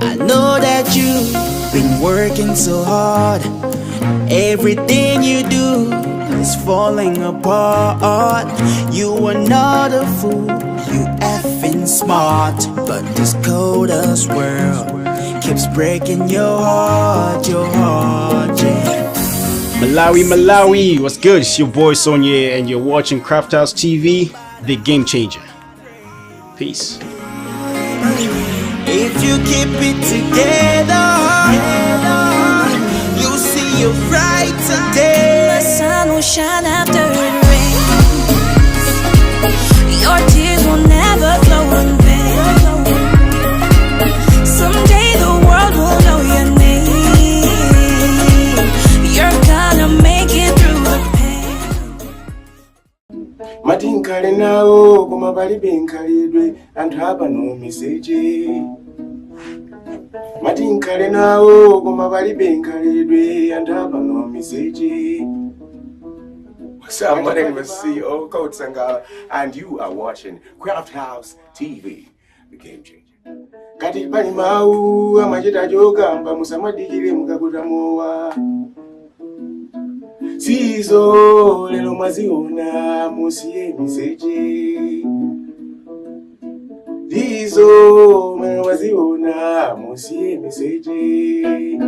I know that you've been working so hard. Everything you do is falling apart. You are not a fool, you effing smart. But this coldest world keeps breaking your heart, yeah. Malawi, what's good? It's your boy Sonia and you're watching Crafthouse TV, the game changer. Peace. If you keep it together, you'll see your bright day. The sun will shine after it rains. Your tears will never flow in vain. Someday the world will know your name. You're gonna make it through the pain. Matin kale nao kuma bali benkalidwe and haba no message. Matin kale nao kuma bali benkalidwe and haba no message. What's up? My name is CEO Coach Sangala and you are watching Crafthouse TV, the game changer. Kati bali mau amajita jogamba musamadikire mukakuta mowa. Sizo lelo maziona musiye miseje. Sizo lelo maziona musiye miseje.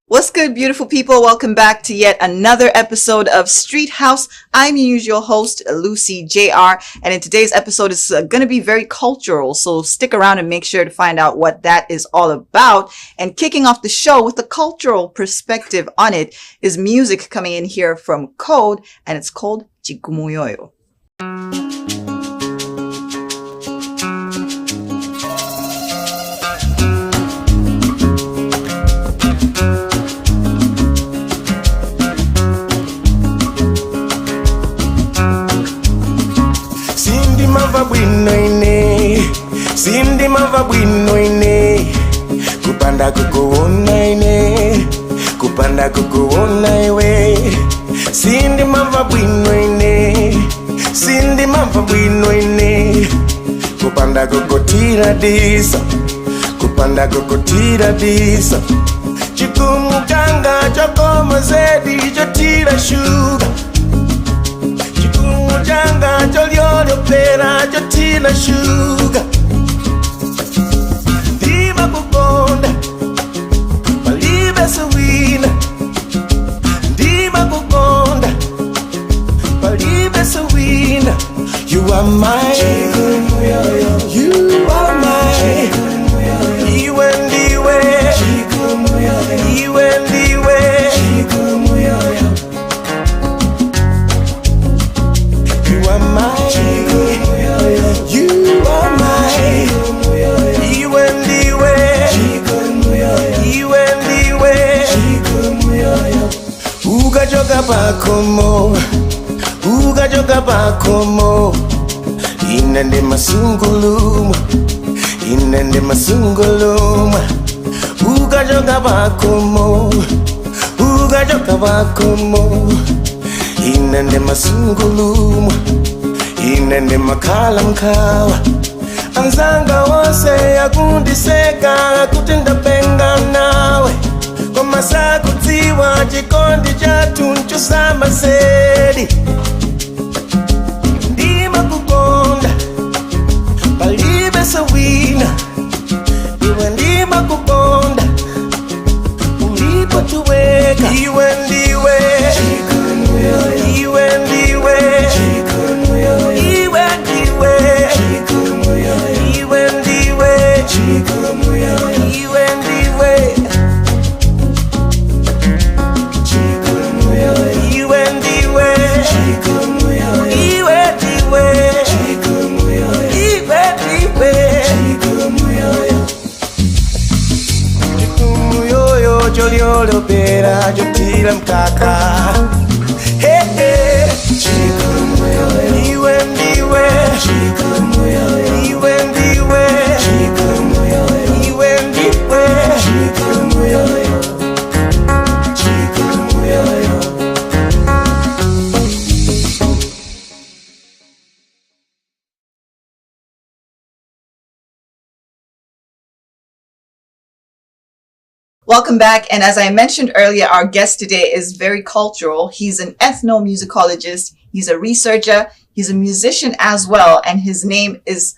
What's good, beautiful people? Welcome back to yet another episode of Streethouse. I'm your usual host, Lucy JR, and in today's episode is going to be very cultural, so stick around and make sure to find out what that is all about. And kicking off the show with the cultural perspective on it is music coming in here from Code, and it's called Chikumuyoyo. Sindi mava bwino ine kupanda kukuona ine kupanda kukuona iwe Sindi mava bwino ine Sindi mava bwino ine kupanda kukutira disa kupanda kukutira disa Chikumu changa chokoma zedi chotira sugar Chikumu changa cholyoyo pera chotira sugar Kukonda Balibe sawina Ndima kukonda Balibe sawina You are mine You are mine Iwe ndiwe Iwe ndiwe You are mine You are mine Iwe ndiwe Iwe ndiwe Ukachoka pakomo Ukachoka pakomo Inende masunguluma Inende masunguluma Ukachoka pakomo Ukachoka pakomo Inende masunguluma Inende makhala mkhawa Anzanga wose yakundiseka kutenda penga nawe Koma sakutiwa chikondi chatu nchosama sedi Ndima kukonda Balibe sawina Iwe ndima kukonda Ulipo tuweka Iwe ndiwe Iwe ndiwe Iwe ndiwe Iwe ndiwe Iwe ndiwe Iwe ndiwe Iwe ndiwe Iwe ndiwe Chikumuyoyo cholyolo pera chotira mkaka Hey hey Iwe ndiwe Iwe ndiwe Iwe ndiwe Welcome back. And as I mentioned earlier, our guest today is very cultural. He's an ethnomusicologist. He's a researcher. He's a musician as well. And his name is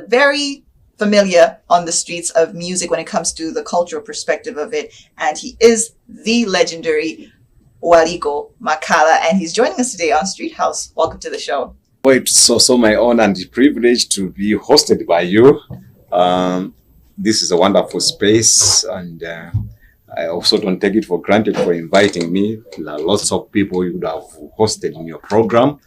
very familiar on the streets of music when it comes to the cultural perspective of it. And he is the legendary Waliko Makhala. And he's joining us today on Streethouse. Welcome to the show. Well, it's also my honor and privilege to be hosted by you. This is a wonderful space, and I also don't take it for granted for inviting me. There are lots of people you would have hosted in your program,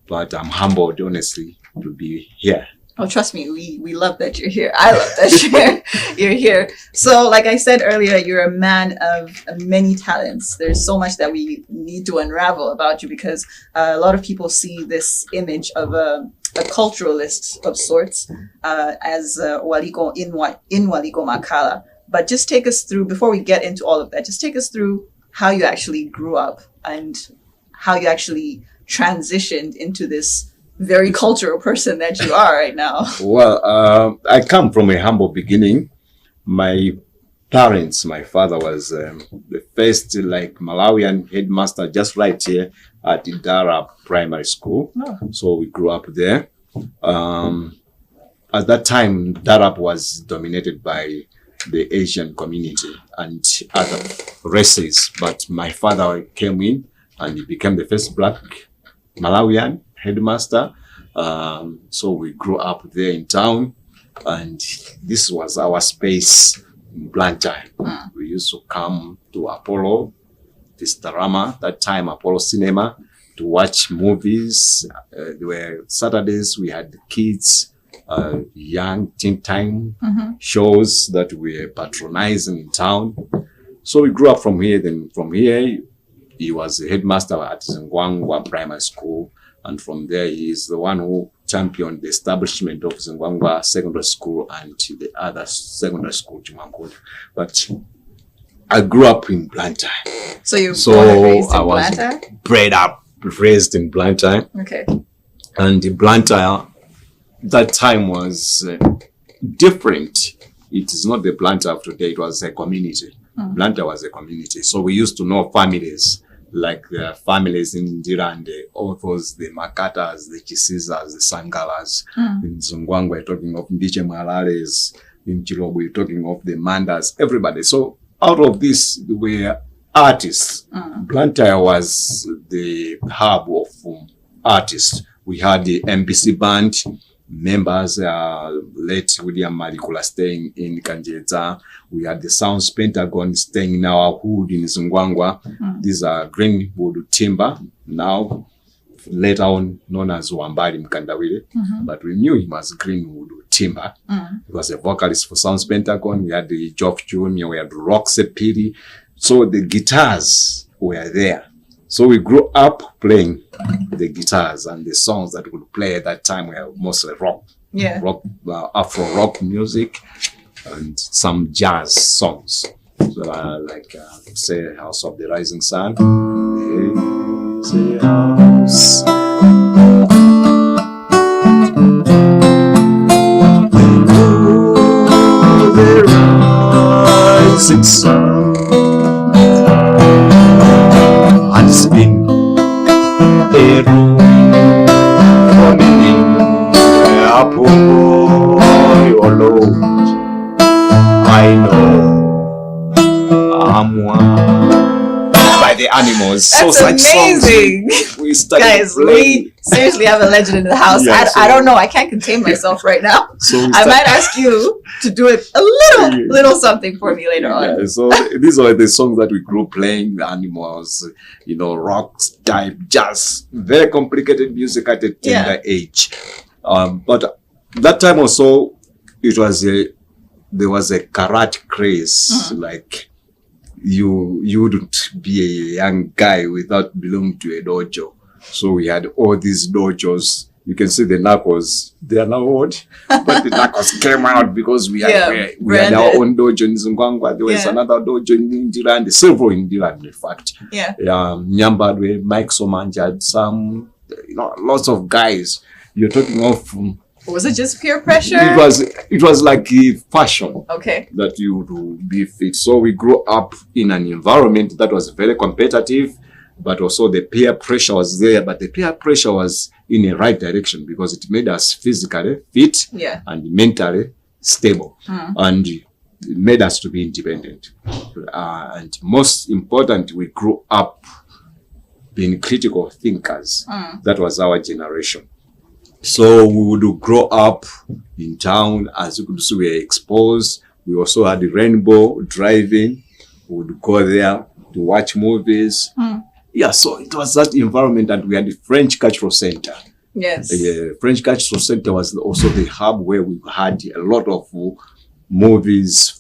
but I'm humbled, honestly, to be here. Oh, trust me, we love that you're here. I love that you're here. So, like I said earlier, you're a man of many talents. There's so much that we need to unravel about you because a lot of people see this image of a culturalist of sorts as Waliko in Waliko Makhala. But just take us through, before we get into all of that, just take us through how you actually grew up and how you actually transitioned into this very cultural person that you are right now. Well, I come from a humble beginning. My parents, my father was the first Malawian headmaster just right here at Idara Primary School. Oh. So we grew up there. At that time, Darab was dominated by the Asian community and other races. But my father came in and he became the first black Malawian headmaster. So we grew up there in town, and this was our space in Blantyre. We used to come to Apollo, Tistarama, that time Apollo Cinema, to watch movies. There were Saturdays we had kids, young teen time shows that we were patronizing in town. So we grew up from here. Then from here, he was the headmaster at Zingwangwa Primary School. And from there, he is the one who championed the establishment of Zingwangwa Secondary School and the other secondary school, Jumangoda. But I grew up in Blantyre. So you were raised in Blantyre? Bred up, raised in Blantyre. Okay. And in Blantyre, that time was different. It is not the Blantyre of today. It was a community. Blantyre was a community. So we used to know families, like the families in Ndira, the authors, the Makatas, the Chisizas, the Sangalas. In Zungwang, we're talking of Ndiche Malares. In Chilobu, we're talking of the Mandas, everybody. So out of this, were artists. Blantyre was the hub of artists. We had the MBC band members, late William Marikula staying in Kanjeta. We had the Sounds Pentagon staying in our hood in Zungwangwa. These are Greenwood Timber, now later on known as Wambari Mkandawile, but we knew him as Greenwood Timber. He was a vocalist for Sounds Pentagon. We had the Jock Jr., we had Roxy Piri. So the guitars were there. So we grew up playing the guitars, and the songs that we would play at that time were mostly rock, Afro rock music, and some jazz songs. So say House of the Rising Sun. It's a house. The rising sun. And it's been a room for me, a boy alone. I know I'm one by the Animals. That's so amazing. Songs we started Guys, playing. we seriously have a legend in the house. Yeah, I don't know. I can't contain myself right now. I might ask you to do it a little something for me later on. Yeah, so these are the songs that we grew playing, the Animals, rock type, jazz, very complicated music at a tender age. But that time also, there was a karate craze. Like you wouldn't be a young guy without belonging to a dojo. So we had all these dojos. You can see the knuckles. They are now old, but the knuckles came out because we had our own dojo in Zungwangwa. There was another dojo in Indira, and several in Indira, in fact. Nyambadwe, Mike Somanja had some, lots of guys. You're talking of Or was it just peer pressure? It was like a fashion Okay. that you would be fit. So we grew up in an environment that was very competitive, but also the peer pressure was there. But the peer pressure was in the right direction because it made us physically fit and mentally stable, and it made us to be independent. And most important, we grew up being critical thinkers. That was our generation. So we would grow up in town, as you could see, we were exposed. We also had the rainbow driving. We would go there to watch movies. Yeah, so it was that environment, and we had the French Cultural Center. Yes. The French Cultural Center was also the hub where we had a lot of movies,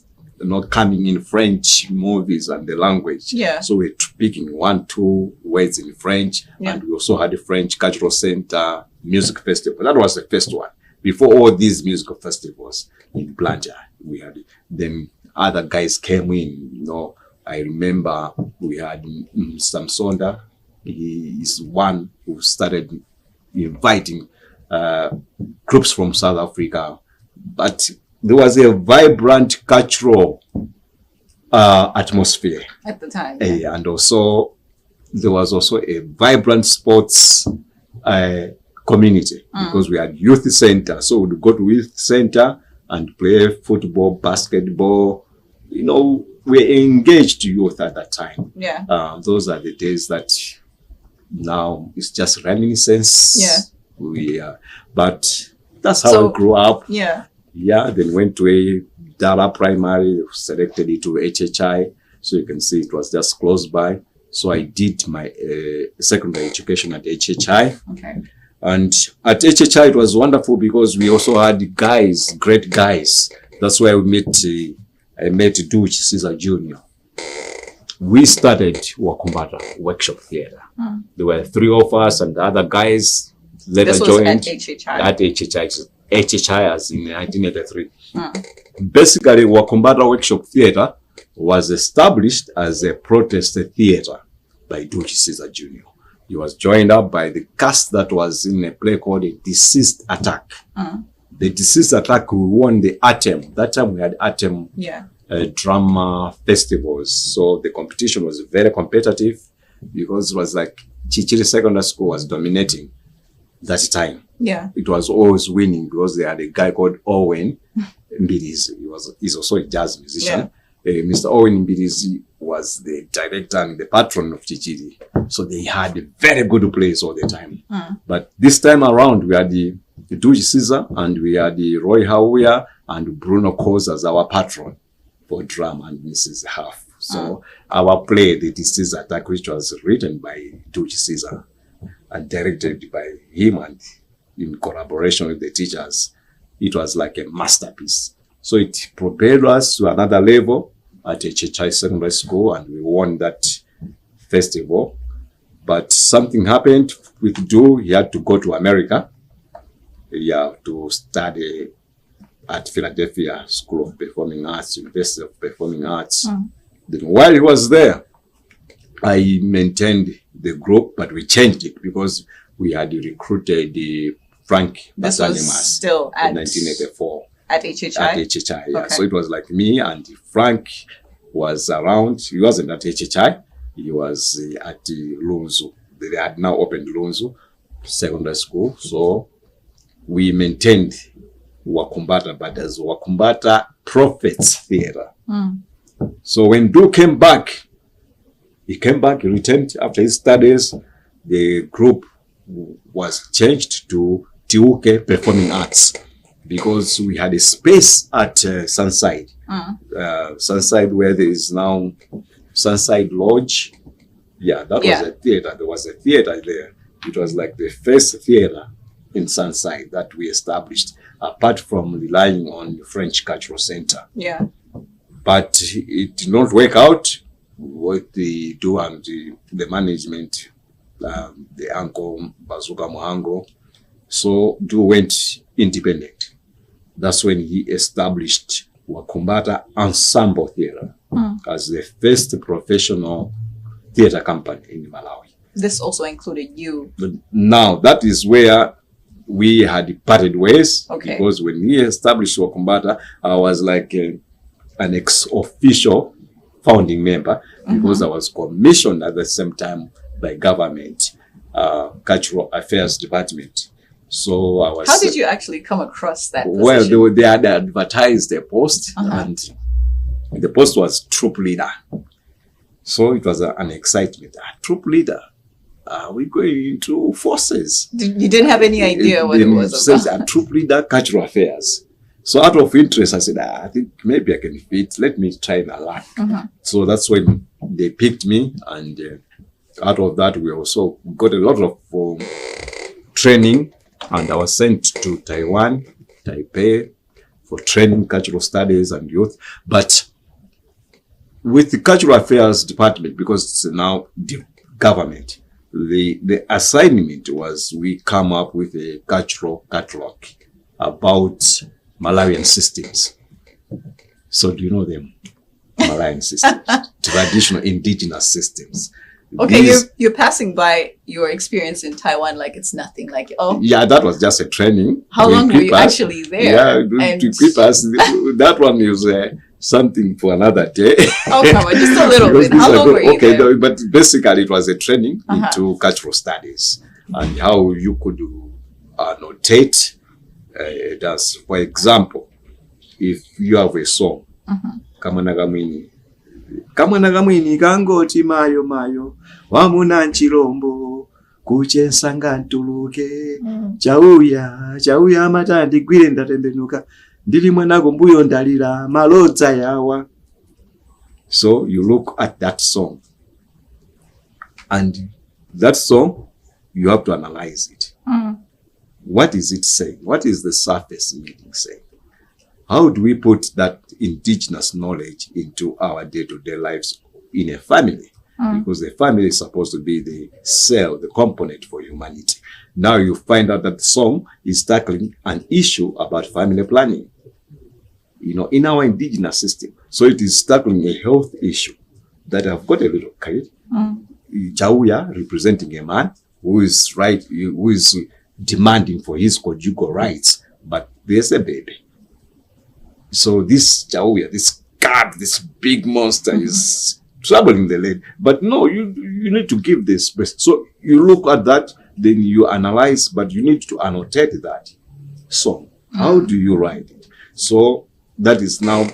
coming in French movies and the language. Yeah. So we're speaking 1-2 words in French, and we also had the French Cultural Center Music Festival. That was the first one. Before all these musical festivals in Blantyre, we had then other guys came in. I remember we had Samsonda. He is one who started inviting groups from South Africa, but there was a vibrant cultural atmosphere At the time. and also there was also a vibrant sports community because we had youth center. So we'd go to youth center and play football, basketball. We're engaged youth at that time. Yeah. Those are the days that now it's just reminiscence. Yeah. But that's how I grew up. Yeah. Yeah, then went to a Dara Primary, selected it to HHI. So you can see it was just close by. So I did my secondary education at HHI. Okay. And at HHI, it was wonderful because we also had guys, great guys. That's why I met Dutch Caesar Jr. We started Wakumbata Workshop Theatre. There were 3 of us, and the other guys later joined. This was at HHI? At HHI. HHI as in 1983. Basically, Wakumbata Workshop Theatre was established as a protest theatre by Dutch Caesar Jr. He was joined up by the cast that was in a play called A Deceased Attack. The Deceased Attack, we won the ATEM. That time we had ATEM drama festivals. So the competition was very competitive because it was like Chichiri Secondary School was dominating that time. Yeah. It was always winning because they had a guy called Owen Mbirizi. He's also a jazz musician. Mr. Owen Mbirizi was the director and the patron of Chichiri. So they had very good plays all the time. But this time around, we had the Dutch Caesar and we had the Roy Hauya and Bruno Kos as our patron for drama and Mrs. Huff. So our play, The Deceased Attack, which was written by Dutch Caesar and directed by him and in collaboration with the teachers, it was like a masterpiece. So it propelled us to another level at HHI Secondary School, and we won that festival. But something happened with Du. He had to go to America to study at Philadelphia School of Performing Arts, University of Performing Arts. Then while he was there, I maintained the group, but we changed it because we had recruited the Frank This was Basalimas still in 1984. At HHI? At HHI, yeah. Okay. So it was like me and Frank was around. He wasn't at HHI. He was at Lunzu. They had now opened Lunzu Secondary School. So we maintained Wakumbata, but as Wakumbata Prophets Theatre. So when Du came back, he returned after his studies. The group was changed to Tiuke Performing Arts because we had a space at Sunside. Sunside, where there is now Sunside Lodge. Yeah, that was a theatre. There was a theatre there. It was like the first theatre in Sunside that we established, apart from relying on the French Cultural Center. Yeah. But it did not work out. What they do and the management, the uncle Bazuka Muhango. So Du went independent. That's when he established Wakumbata Ensemble Theatre as the first professional theatre company in Malawi. This also included you. But now that is where we had parted ways. Okay. Because when we established Wakumbata, I was like an ex-official founding member, because I was commissioned at the same time by government, Cultural Affairs Department. So I was. How did you actually come across that position? Well, they had advertised a post, and the post was troop leader. So it was an excitement. Troop leader. We're going into forces. You didn't have any idea what it was says about. a troop leader, cultural affairs. So out of interest, I said, I think maybe I can fit. Let me try my luck. So that's when they picked me, and out of that, we also got a lot of training, and I was sent to Taiwan, Taipei, for training, cultural studies and youth. But with the Cultural Affairs Department, because it's now the government, the assignment was we come up with a cultural catalog about Malawian systems. So do you know them? Malawian systems, traditional indigenous systems. Okay, you're passing by your experience in Taiwan like it's nothing. Like, yeah, that was just a training. How long were you actually there? Yeah, to equip us. That one is something for another day. Oh, come on, just a little bit. How long were you there? No, but basically it was a training into cultural studies and how you could annotate dance. For example, if you have a song, Kamanagamini kangoti mayo mayo wamuna nchilombo kuchensanga ntuluke chauya amata ndigwire ndatembenuka ndili mwanako mbuyo ndalira malodza yawa. So you look at that song, and that song you have to analyze it. What is it saying? What is the surface meaning saying? How do we put that indigenous knowledge into our day-to-day lives in a family? Because the family is supposed to be the cell, the component for humanity. Now you find out that the song is tackling an issue about family planning, in our indigenous system. So it is tackling a health issue that I've got a little credit. Chauya representing a man who is demanding for his conjugal rights, but there's a baby. So this Chauya, this God, this big monster is troubling the lady. But no, you need to give this space. So you look at that, then you analyze, but you need to annotate that song. How do you write it? So that is now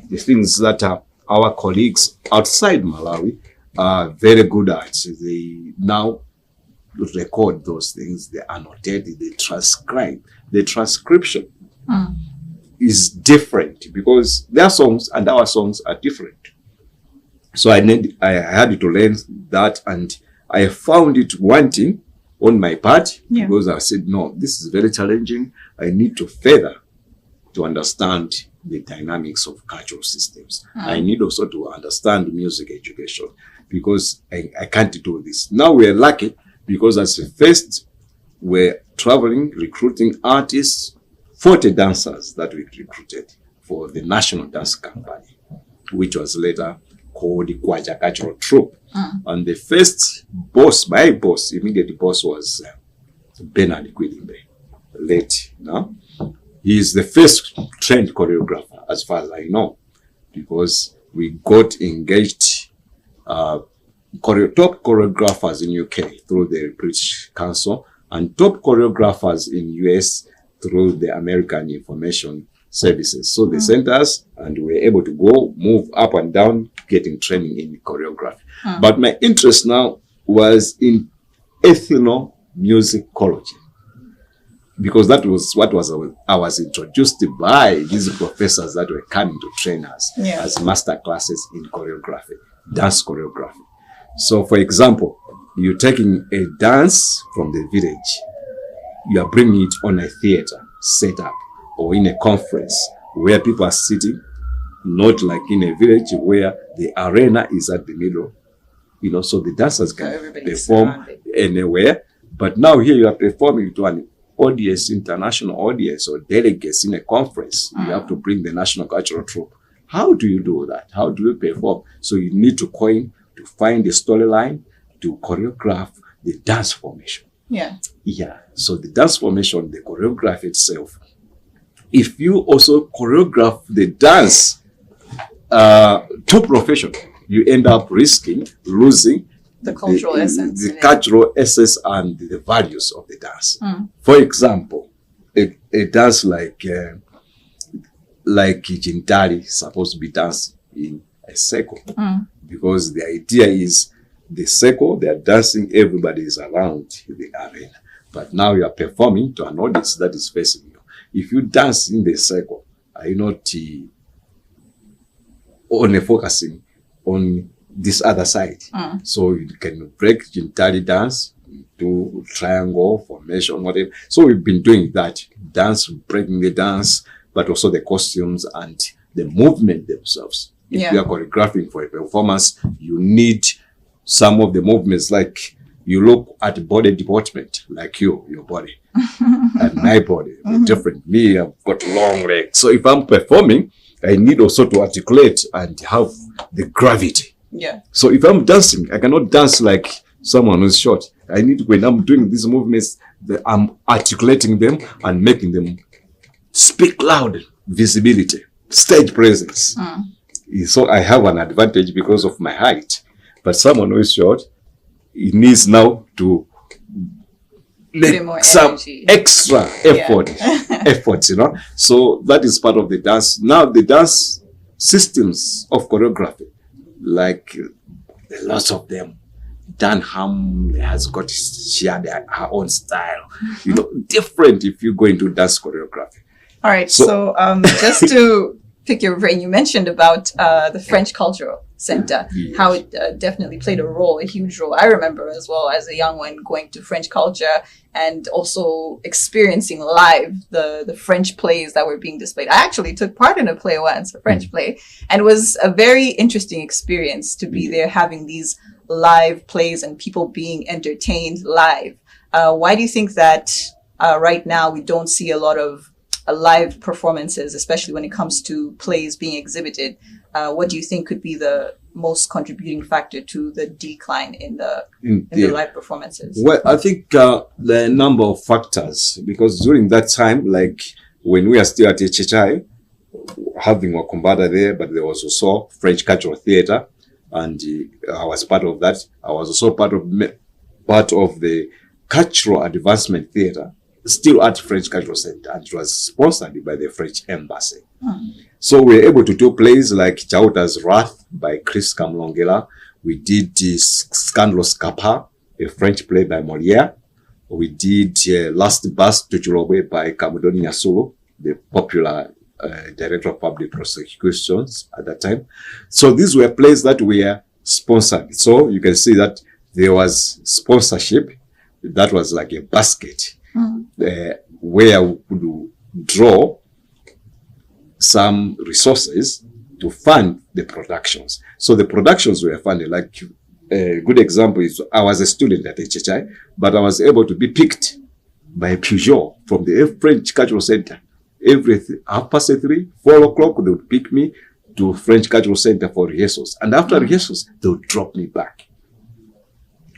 the things that our colleagues outside Malawi are very good at. They now record those things, they annotate it, they transcribe. The transcription is different because their songs and our songs are different. So I had to learn that, and I found it wanting on my part because I said, no, this is very challenging. I need to further to understand the dynamics of cultural systems. I need also to understand music education because I can't do this. Now we're lucky because as a first, we're traveling, recruiting artists, 40 dancers that we recruited for the National Dance Company, which was later called the Kwaja Cultural Troupe. And the first boss, my boss, immediate boss was Bernard Gwidimbe, late now. He is the first trained choreographer, as far as I know, because we got engaged top choreographers in UK through the British Council and top choreographers in US through the American Information Services. So they sent us and we were able to go, move up and down, getting training in choreography. But my interest now was in ethnomusicology, because that was what I was introduced to by these professors that were coming to train us as master classes in choreography, dance choreography. So for example, you're taking a dance from the village, you are bringing it on a theater setup or in a conference where people are sitting, not like in a village where the arena is at the middle, so the dancers can perform anywhere. But now here you are performing to an audience, international audience or delegates in a conference. You have to bring the National Cultural Troupe. How do you do that? How do you perform? So you need to find the storyline, to choreograph the dance formation. Yeah. Yeah. So the dance formation, the choreography itself, if you also choreograph the dance to profession, you end up losing The cultural essence. the cultural essence and the values of the dance. For example, a dance like Jintari is supposed to be danced in a circle, because the idea is the circle, they are dancing, everybody is around the arena. But now you are performing to an audience that is facing you. If you dance in the circle, are you not only focusing on this other side? So you can break Jintari dance, do triangle formation, whatever. So we've been doing that dance, breaking the dance, but also the costumes and the movement themselves. If you are choreographing for a performance, you need some of the movements, like you look at body deportment, like your body and my body, different. Me, I've got long legs. So if I'm performing, I need also to articulate and have the gravity. Yeah. So if I'm dancing, I cannot dance like someone who's short. I need, when I'm doing these movements, I'm articulating them and making them speak loud, visibility, stage presence. So I have an advantage because of my height. But someone who is short, he needs now to make some extra effort, efforts, you know. So that is part of the dance. Now the dance systems of choreography, like lots of them, Dan Ham has got her own style, you know, different if you go into dance choreography. All right. So just to pick your brain, you mentioned about the French Cultural Center, how it definitely played a role, a huge role. I remember as well as a young one going to French culture and also experiencing live the French plays that were being displayed. I actually took part in a play once, a French play, and it was a very interesting experience to be there having these live plays and people being entertained live. Why do you think that right now we don't see a lot of live performances, especially when it comes to plays being exhibited? What do you think could be the most contributing factor to the decline in the live performances? Well, I think there are a number of factors, because during that time, like when we are still at HHI, having Wakumbada there, but there was also French Cultural Theatre, and I was part of that. I was also part of the Cultural Advancement Theatre, still at French Cultural Center, and it was sponsored by the French Embassy. So we were able to do plays like Chauta's Wrath by Chris Kamlongela. We did Scandalous Kappa, a French play by Molière. We did Last Bus to Chilobe by Kamudoni Nyasulu, the popular director of public prosecutions at that time. So these were plays that were sponsored. So you can see that there was sponsorship. That was like a basket where we could draw some resources to fund the productions. So the productions were funded. Like a good example is I was a student at HHI, but I was able to be picked by Peugeot from the French Cultural Center. Every 3:30, 4 o'clock, they would pick me to French Cultural Center for rehearsals. And after rehearsals, they would drop me back.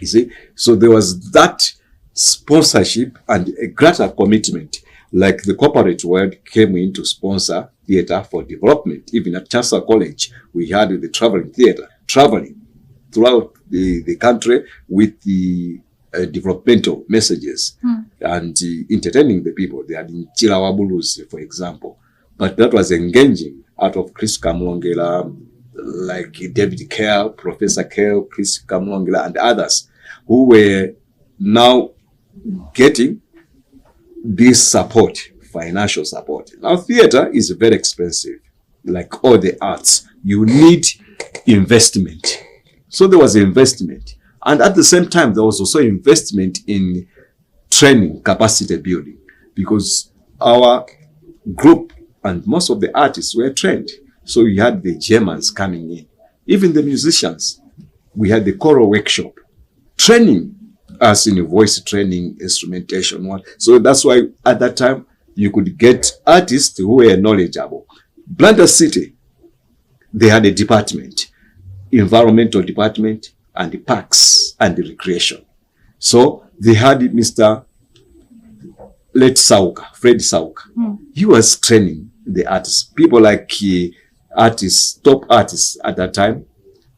You see? So there was that sponsorship and a greater commitment. Like the corporate world came in to sponsor theatre for development. Even at Chancellor College, we had the traveling theatre, traveling throughout the country with the developmental messages and entertaining the people. They had in Chilawabulus, for example. But that was engaging out of Chris Kamlongela, like David Kerr, Professor Kerr, Chris Kamlongela, and others who were now getting this support, financial support. Now, theatre is very expensive. Like all the arts, you need investment. So there was investment. And at the same time, there was also investment in training, capacity building, because our group and most of the artists were trained. So you had the Germans coming in, even the musicians. We had the choral workshop, training us in voice training, instrumentation one. So that's why at that time you could get artists who were knowledgeable. Blantyre City, they had a department, environmental department, and the parks and the recreation. So they had Mr. Fred Sauka. He was training the artists. People like top artists at that time,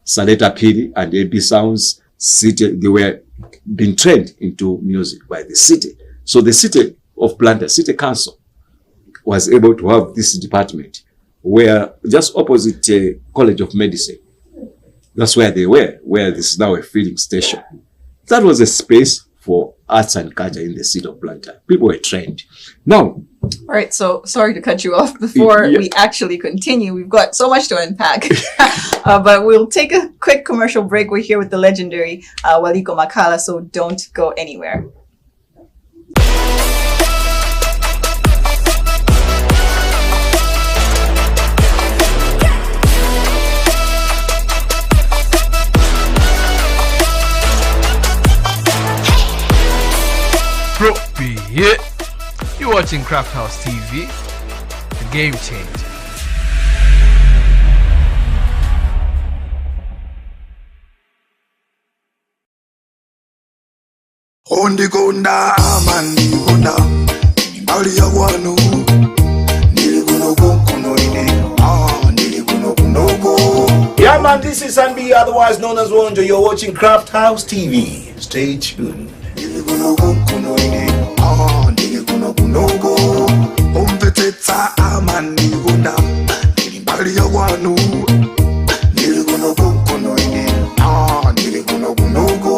Saleta Piri and AB Sounds, City, they were being trained into music by the city. So the city of Blantyre, City Council, was able to have this department where just opposite College of Medicine. That's where they were, where this is now a filling station. That was a space for arts and culture in the city of Blantyre. People were trained. Now, All right, so sorry to cut you off before we actually continue. We've got so much to unpack. But we'll take a quick commercial break. We're here with the legendary Waliko Makhala, so don't go anywhere. Yeah, you're watching Crafthouse TV, the game changer. Ondigonda mandigonda bali ya wanu niliguno gonkono ine niliguno kunogo. Yeah man, this is Sanbi, otherwise known as Wonjo. You're watching Crafthouse TV. Stay tuned. Niliguno gonkono ine niliguno kunogo. Ompeteta amandigonda bali ya wanu niliguno gonkono ine niliguno kunogo.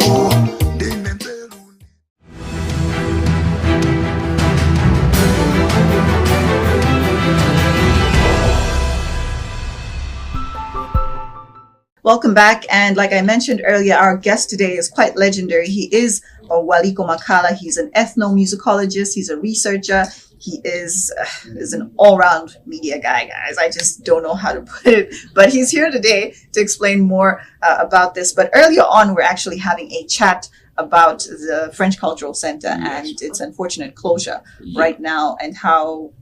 Welcome back, and like I mentioned earlier, our guest today is quite legendary. He is Waliko Makhala. He's an ethnomusicologist. He's a researcher. He is an all-round media guy, guys. I just don't know how to put it, but he's here today to explain more about this. But earlier on, we're actually having a chat about the French Cultural Center and its unfortunate closure right now, and how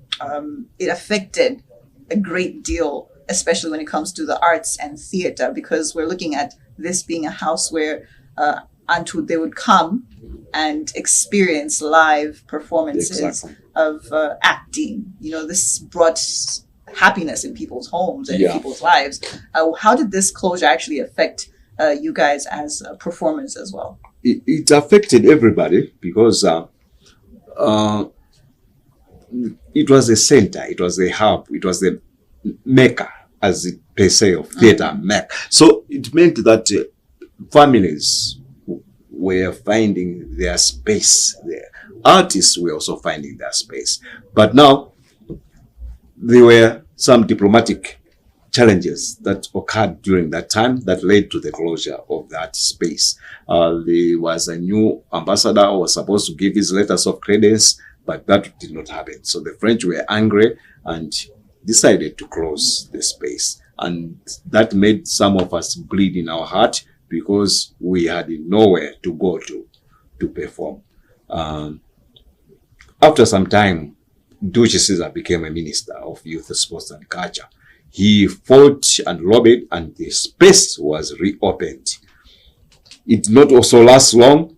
it affected a great deal, especially when it comes to the arts and theater, because we're looking at this being a house where they would come and experience live performances of acting. You know, this brought happiness in people's homes and people's lives. How did this closure actually affect you guys as performers as well? It affected everybody because it was a center, it was a hub, it was the mecca, as it per se, of theater mecca. So it meant that families were finding their space there. Artists were also finding their space. But now there were some diplomatic challenges that occurred during that time that led to the closure of that space. There was a new ambassador who was supposed to give his letters of credence, but that did not happen. So the French were angry and decided to close the space. And that made some of us bleed in our heart because we had nowhere to go to perform. After some time, Duce Caesar became a minister of youth, sports and culture. He fought and lobbied and the space was reopened. It did not also last long.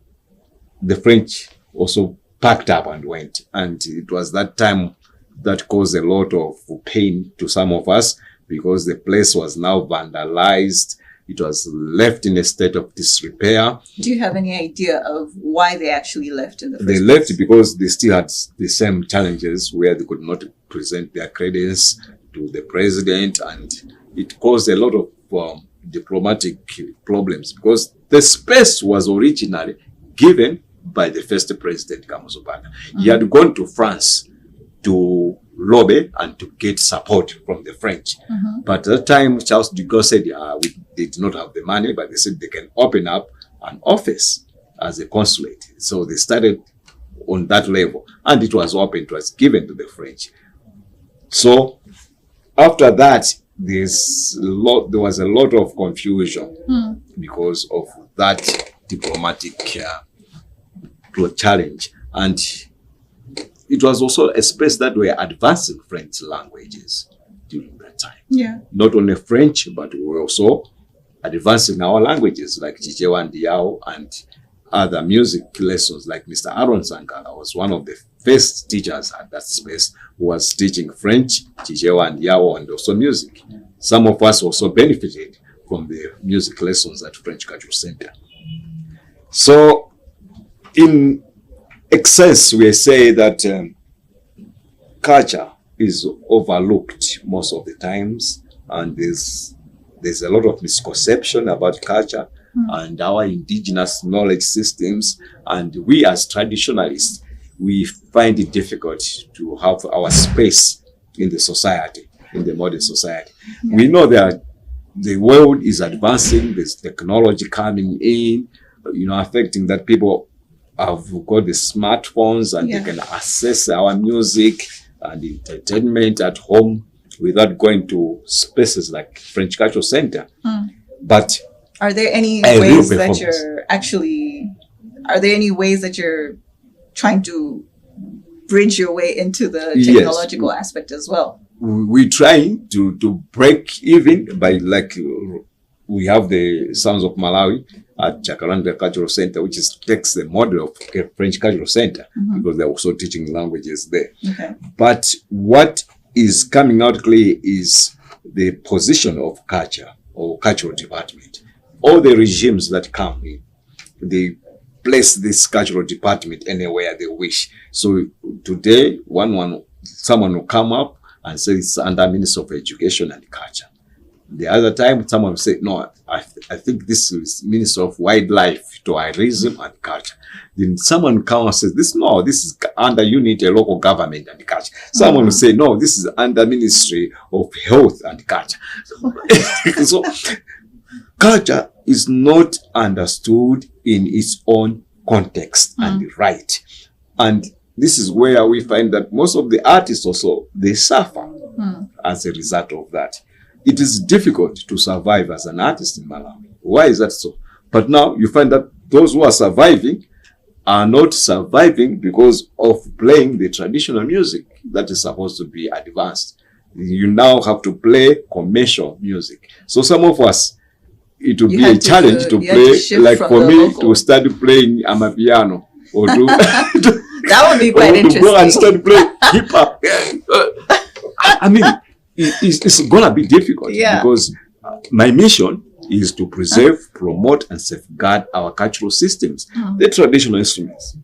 The French also packed up and went. And it was that time that caused a lot of pain to some of us because the place was now vandalized. It was left in a state of disrepair. Do you have any idea of why they actually left in the first place? They left because they still had the same challenges where they could not present their credence to the president, and it caused a lot of diplomatic problems because the space was originally given by the first president, Kamuzubana. He had gone to France to lobby and to get support from the French. But at that time, Charles de Gaulle said they did not have the money, but they said they can open up an office as a consulate. So they started on that level, and it was open, it was given to the French. So after that, there was a lot of confusion because of that diplomatic challenge. And it was also a space that were advancing French languages during that time. Yeah. Not only French, but we were also advancing our languages like Chichewa and Diao and other music lessons, like Mr. Aaron Sankara was one of the first teachers at that space who was teaching French, Chichewa and Yawo, and also music. Some of us also benefited from the music lessons at French Cultural Center. So in excess, we say that culture is overlooked most of the times, and there's a lot of misconception about culture and our indigenous knowledge systems, and we as traditionalists, we find it difficult to have our space in the society, in the modern society. We know that the world is advancing, there's technology coming in, affecting that people have got the smartphones and they can access our music and entertainment at home without going to spaces like French Cultural Center. But are there any ways that you're trying to bridge your way into the technological aspect as well? We try to break even by, like, we have the Sounds of Malawi at Jacaranda Cultural Center, which takes the model of French Cultural Center, because they're also teaching languages there. Okay. But what is coming out clear is the position of culture or cultural department. All the regimes that come in, they place this cultural department anywhere they wish. So today, someone will come up and say it's under Minister of Education and Culture. The other time, someone will say, no, I think this is Minister of Wildlife, Tourism and Culture. Then someone comes and says, this is under Unity, Local Government and Culture. Someone will say, no, this is under Ministry of Health and Culture. So culture is not understood in its own context and right. And this is where we find that most of the artists also, they suffer as a result of that. It is difficult to survive as an artist in Malawi. Why is that so? But now you find that those who are surviving are not surviving because of playing the traditional music that is supposed to be advanced. You now have to play commercial music. So some of us, it will be a challenge to play, like for me, to start playing amapiano or to that would be quite interesting. To go and start playing hip hop. I mean, it's gonna be difficult because my mission is to preserve, promote, and safeguard our cultural systems, the traditional instruments.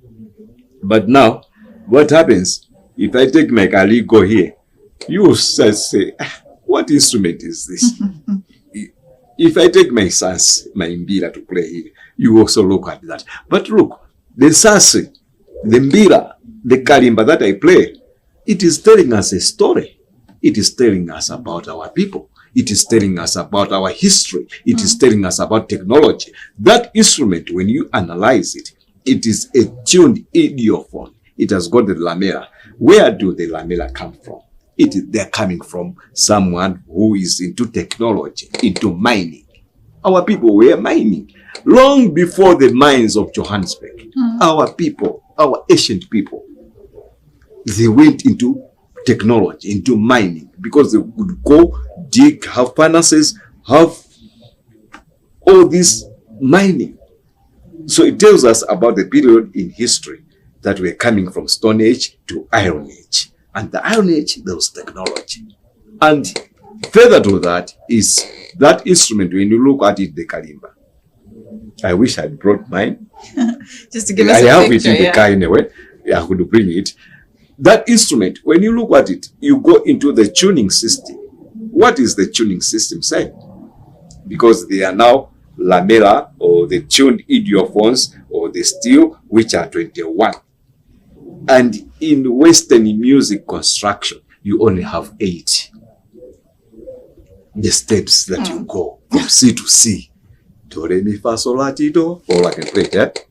But now, what happens if I take my Waliko here? You say, what instrument is this? If I take my sas, my mbira to play here, you also look at that. But look, the sas, the mbira, the kalimba that I play, it is telling us a story. It is telling us about our people. It is telling us about our history. It is telling us about technology. That instrument, when you analyze it, it is a tuned idiophone. It has got the lamella. Where do the lamella come from? They're coming from someone who is into technology, into mining. Our people were mining long before the mines of Johannesburg. Our people, our ancient people, they went into technology, into mining, because they would go dig, have furnaces, have all this mining. So it tells us about the period in history that we're coming from Stone Age to Iron Age. And the Iron Age, there was technology. And further to that is that instrument, when you look at it, the kalimba. I wish I'd brought mine. Just to give us I a have picture, it in the car anyway. I could bring it. That instrument, when you look at it, you go into the tuning system. What is the tuning system saying? Because they are now lamella or the tuned idiophones or the steel, which are 21. And in Western music construction, you only have 8. The steps that you go from C to C. Do, re, mi, fa, sol, la, ti, do. All I can play that.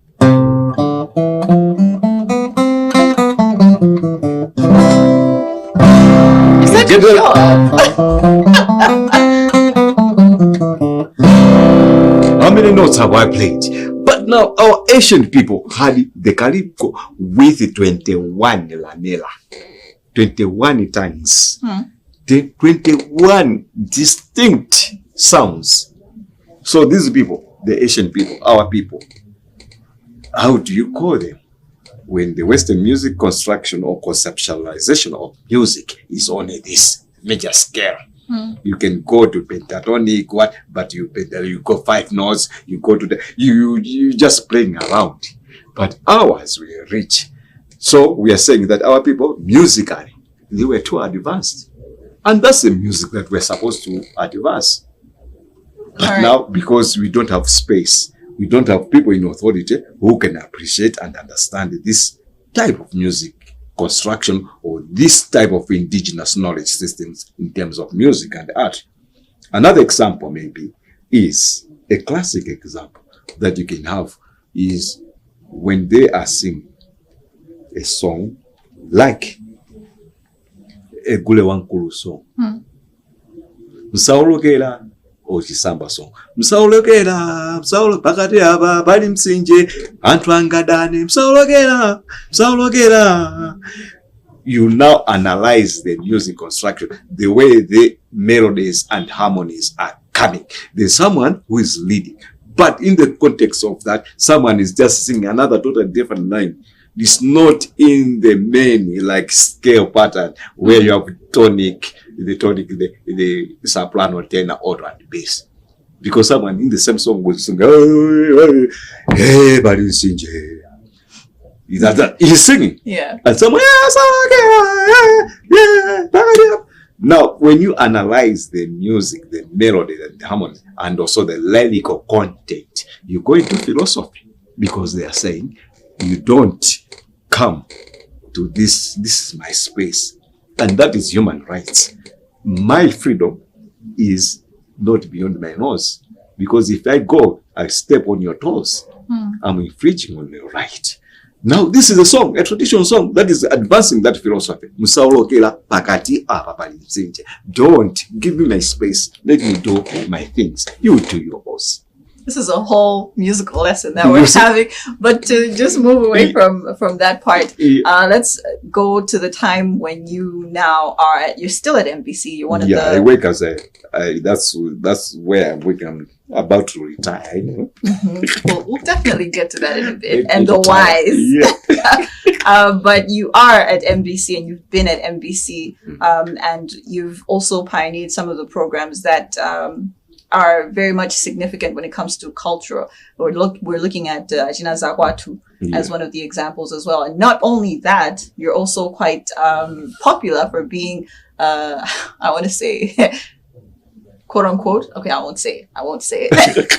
How many notes have I played? But now our Asian people had the Waliko with 21 lamella, 21 tongues, 21 distinct sounds. So these people, the Asian people, our people, how do you call them? When the Western music construction or conceptualization of music is only this major scale. You can go to pentatonic, but you go 5 notes, you go to you just playing around. But ours we rich. So we are saying that our people, musically, they were too advanced. And that's the music that we're supposed to advance. But now, because we don't have space, we don't have people in authority who can appreciate and understand this type of music construction or this type of indigenous knowledge systems in terms of music and art. Another example maybe is a classic example that you can have is when they are singing a song like a Gule Wankulu song. Msaulokela or Chisamba song. Msaulokela, pakati aba bali msinje antu angadane msaulokela. You now analyze the music construction, the way the melodies and harmonies are coming. There's someone who is leading, but in the context of that, someone is just singing another totally different line. It's not in the main like scale pattern where you have tonic, the soprano, tenor, or and bass. Because someone in the same song will sing, hey, but you sing, he's singing. Yeah. And someone, now, when you analyze the music, the melody, the harmony, and also the lyrical content, you go into philosophy because they are saying, you don't come to this is my space. And that is human rights. My freedom is not beyond my nose. Because if I go, I step on your toes, I'm infringing on your right. Now, this is a song, a traditional song that is advancing that philosophy. Don't give me my space. Let me do my things. You do yours. This is a whole musical lesson that we're having. But to just move away from that part, let's go to the time when you now you're still at MBC. You're one of the... I work as that's where I'm working. I'm about to retire. You know? Well, we'll definitely get to that in a bit. And the whys. Yeah. But you are at MBC and you've been at MBC. And you've also pioneered some of the programs that... are very much significant when it comes to culture. We're looking at Jina Zawatu as one of the examples as well. And not only that, you're also quite popular for being, I want to say, quote unquote. Okay, I won't say it.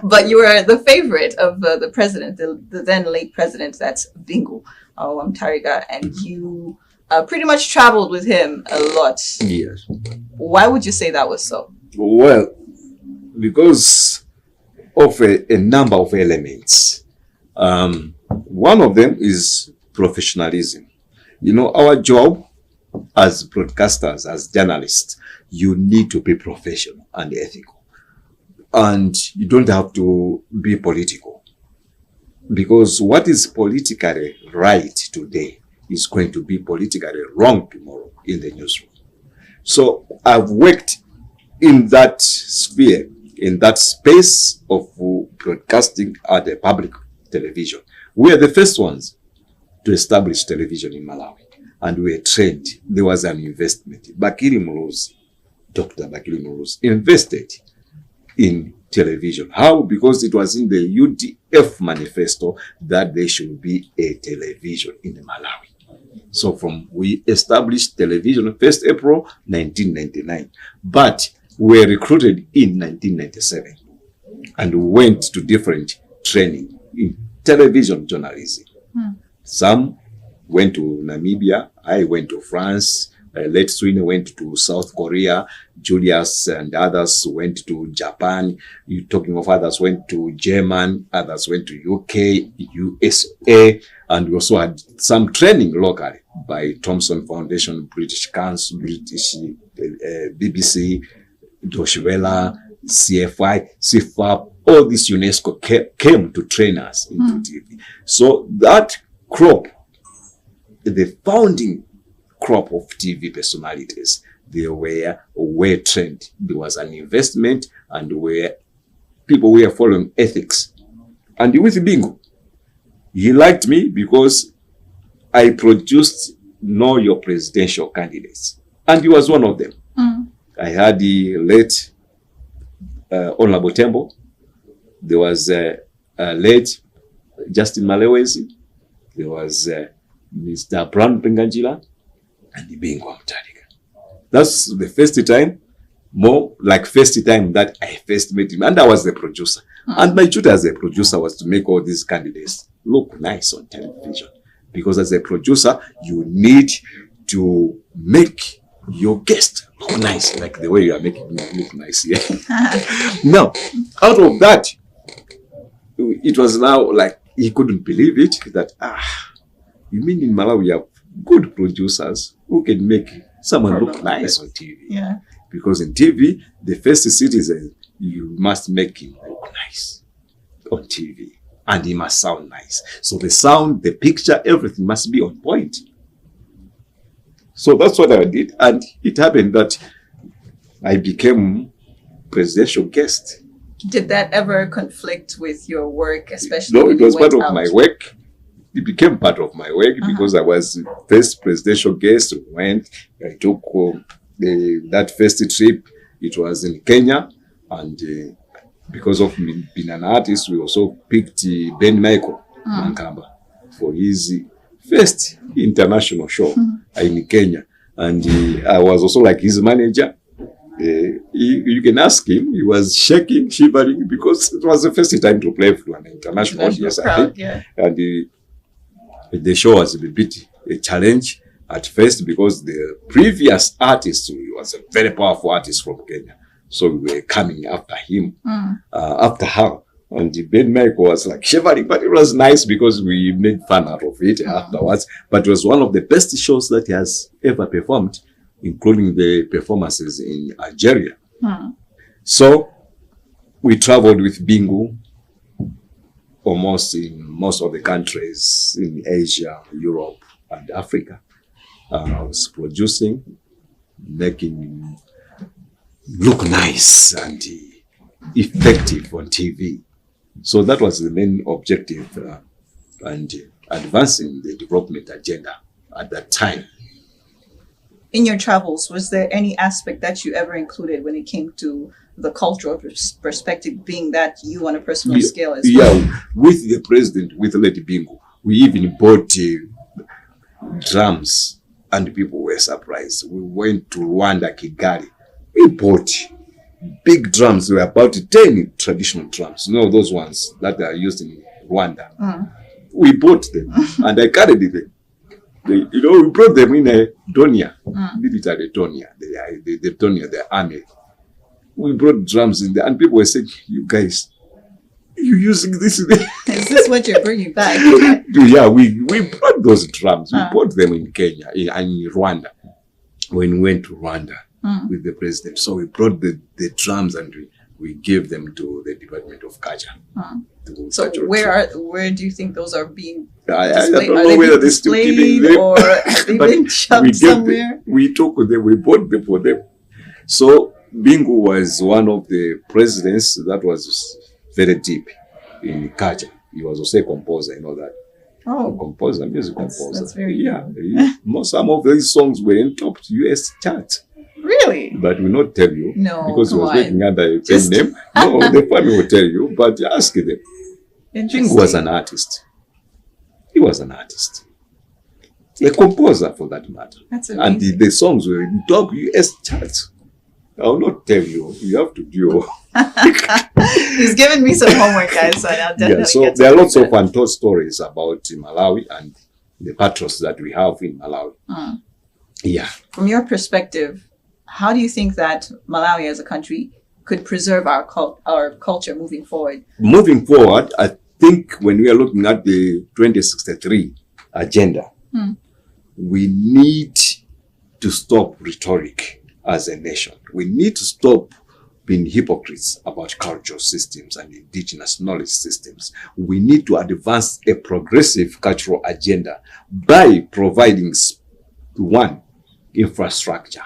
But you were the favorite of the president, the then late president. That's Bingu Tariga, and you pretty much traveled with him a lot. Yes. Why would you say that was so? Well, because of a number of elements. One of them is professionalism. You know, our job as broadcasters, as journalists, you need to be professional and ethical. And you don't have to be political. Because what is politically right today is going to be politically wrong tomorrow in the newsroom. So I've worked in that sphere, in that space of broadcasting at the public television. We are the first ones to establish television in Malawi. And we were trained. There was an investment. Dr. Bakiri Mulus invested in television. How? Because it was in the UDF manifesto that there should be a television in Malawi. So we established television 1st April 1999. But we were recruited in 1997 and went to different training in television journalism. Some went to Namibia. I went to France. Late Sweeney went to South Korea. Julius and others went to Japan. You talking of others went to Germany. Others went to UK, USA, and we also had some training locally by Thomson Foundation, British Council, British BBC, Doshwela, CFI, CFAP. All this UNESCO came to train us into TV. So that crop, the founding crop of TV personalities, they were trained. There was an investment and people were following ethics. And with Bingu, He liked me because I produced Know Your Presidential Candidates. And he was one of them. I had the late Honorable Tembo. There was late Justin Malewezi. There was Mr. Brown Penganjila and the Bingwa Mutharika. That's the first time, more like first time that I first met him. And I was the producer. And my duty as a producer was to make all these candidates look nice on television. Because as a producer, you need to make your guest look nice, like the way you are making me look nice here. Now, out of that, it was now like he couldn't believe it, that, you mean in Malawi you have good producers who can make someone look nice on TV? Yeah. Because in TV, the first citizen, you must make him look nice on TV. And he must sound nice. So the sound, the picture, everything must be on point. So that's what I did. And it happened that I became presidential guest. Did that ever conflict with your work, especially No, when it you was part went of out? my work. It became part of my work because I was first presidential guest. When I took that first trip, it was in Kenya. And because of me being an artist, we also picked Ben Michael Mankamba for his first international show in Kenya. And I was also like his manager. You can ask him, he was shaking, shivering, because it was the first time to play for an international audience. Crowd, yeah. And the show was a bit a challenge at first because the previous artist was a very powerful artist from Kenya. So we were coming after him, after her. And the Ben Michael was like shivering, but it was nice because we made fun out of it afterwards. But it was one of the best shows that he has ever performed, including the performances in Algeria. So we traveled with Bingu almost in most of the countries in Asia, Europe, and Africa. I was producing, making look nice and effective on TV. So that was the main objective and advancing the development agenda at that time. In your travels, was there any aspect that you ever included when it came to the cultural perspective, being that you on a personal scale as well? Yeah, with the president, with Lady Bingu, we even bought drums and people were surprised. We went to Rwanda, Kigali. We bought big drums. There were about 10 traditional drums. You know, those ones that are used in Rwanda. We bought them and I carried them. We brought them in a Donia, military Donia, the Donia, the army. We brought drums in there and people were saying, you guys, you using this? Is this what you're bringing back? Yeah, we brought those drums. We bought them in Kenya, in Rwanda, when we went to Rwanda with the president. So we brought the drums and we gave them to the Department of Culture. So where do you think those are being I displayed? don't Are know they whether being they're still keeping displayed them. or have they But been shoved somewhere? We took them, we bought them for them. So Bingu was one of the presidents that was very deep in culture. He was also a composer, you know that. Oh, A composer, music composer. that's very Some of these songs were in top US charts. really? But we not tell you No, because he come was on. working under a pen Just- name. No, the family will tell you, but ask them. Bingu was an artist. He was an artist. A composer for that matter. That's And amazing. the songs were in top US charts. I will not tell you. You have to do. He's given me some homework, guys, so I'll definitely Yeah, so get to there are do lots of that. untold stories about Malawi and the pathos that we have in Malawi. Yeah. From your perspective, how do you think that Malawi as a country could preserve our culture moving forward? Moving forward, I think when we are looking at the 2063 agenda, we need to stop rhetoric as a nation. We need to stop being hypocrites about cultural systems and indigenous knowledge systems. We need to advance a progressive cultural agenda by providing infrastructure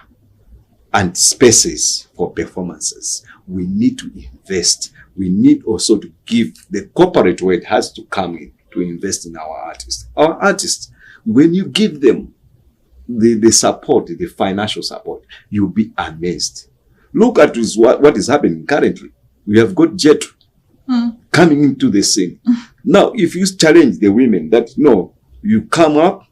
and spaces for performances. We need to invest. We need also to give the corporate world has to come in to invest in our artists. Our artists, when you give them the support, the financial support, you'll be amazed. Look at what is happening currently. We have got Jet coming into the scene. Now, if you challenge the women that, no, you come up